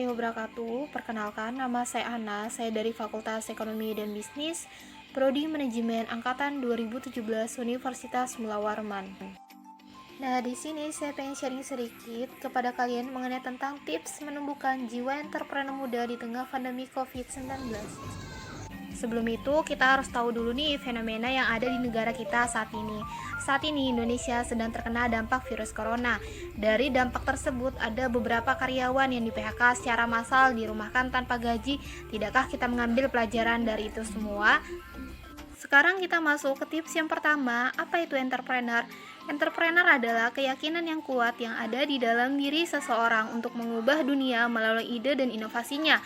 warahmatullahi wabarakatuh. Perkenalkan, nama saya Ana. Saya dari Fakultas Ekonomi dan Bisnis, Prodi Manajemen Angkatan 2017 Universitas Mula Warman. Nah, di sini saya pengen sharing sedikit kepada kalian mengenai tentang tips menumbuhkan jiwa entrepreneur muda di tengah pandemi COVID-19. Sebelum itu, kita harus tahu dulu nih fenomena yang ada di negara kita saat ini. Saat ini Indonesia sedang terkena dampak virus corona. Dari dampak tersebut ada beberapa karyawan yang di PHK secara massal, dirumahkan tanpa gaji. Tidakkah kita mengambil pelajaran dari itu semua? Sekarang kita masuk ke tips yang pertama. Apa itu entrepreneur? Entrepreneur adalah keyakinan yang kuat yang ada di dalam diri seseorang untuk mengubah dunia melalui ide dan inovasinya.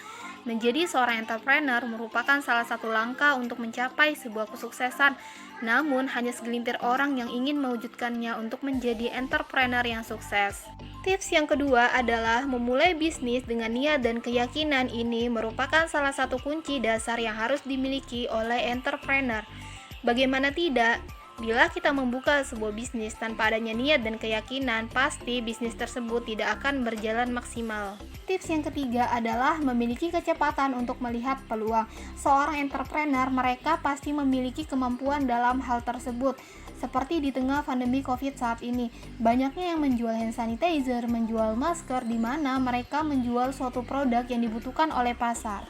Menjadi seorang entrepreneur merupakan salah satu langkah untuk mencapai sebuah kesuksesan. Namun, hanya segelintir orang yang ingin mewujudkannya untuk menjadi entrepreneur yang sukses. Tips yang kedua adalah memulai bisnis dengan niat dan keyakinan. Ini merupakan salah satu kunci dasar yang harus dimiliki oleh entrepreneur. Bagaimana tidak? Bila kita membuka sebuah bisnis tanpa adanya niat dan keyakinan, pasti bisnis tersebut tidak akan berjalan maksimal. Tips yang ketiga adalah memiliki kecepatan untuk melihat peluang. Seorang entrepreneur, mereka pasti memiliki kemampuan dalam hal tersebut. Seperti di tengah pandemi COVID saat ini, banyaknya yang menjual hand sanitizer, menjual masker, di mana mereka menjual suatu produk yang dibutuhkan oleh pasar.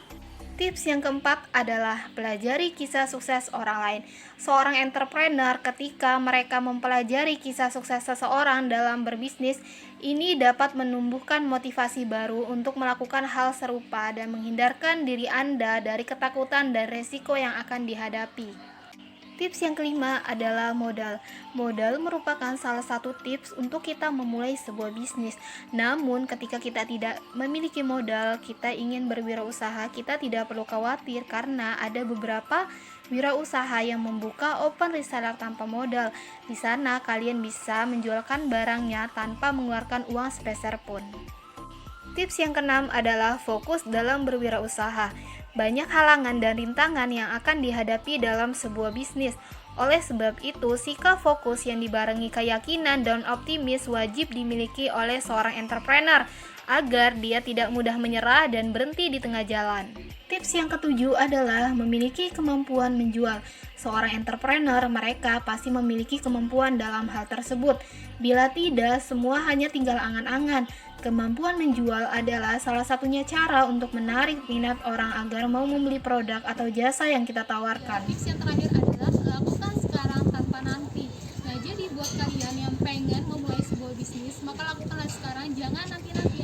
Tips yang keempat adalah pelajari kisah sukses orang lain. Seorang entrepreneur ketika mereka mempelajari kisah sukses seseorang dalam berbisnis, ini dapat menumbuhkan motivasi baru untuk melakukan hal serupa dan menghindarkan diri Anda dari ketakutan dan resiko yang akan dihadapi. Tips yang kelima adalah modal. Modal merupakan salah satu tips untuk kita memulai sebuah bisnis. Namun, ketika kita tidak memiliki modal, kita ingin berwirausaha, kita tidak perlu khawatir karena ada beberapa wirausaha yang membuka open reseller tanpa modal. Di sana kalian bisa menjualkan barangnya tanpa mengeluarkan uang sepeser pun. Tips yang keenam adalah fokus dalam berwirausaha. Banyak halangan dan rintangan yang akan dihadapi dalam sebuah bisnis. Oleh sebab itu, sikap fokus yang dibarengi keyakinan dan optimis wajib dimiliki oleh seorang entrepreneur agar dia tidak mudah menyerah dan berhenti di tengah jalan. Tips yang ketujuh adalah memiliki kemampuan menjual. Seorang entrepreneur, mereka pasti memiliki kemampuan dalam hal tersebut. Bila tidak, semua hanya tinggal angan-angan. Kemampuan menjual adalah salah satunya cara untuk menarik minat orang agar mau membeli produk atau jasa yang kita tawarkan. Tips yang terakhir adalah lakukan sekarang tanpa nanti. Nah, jadi buat kalian yang pengen memulai sebuah bisnis, maka lakukanlah sekarang, jangan nanti-nanti.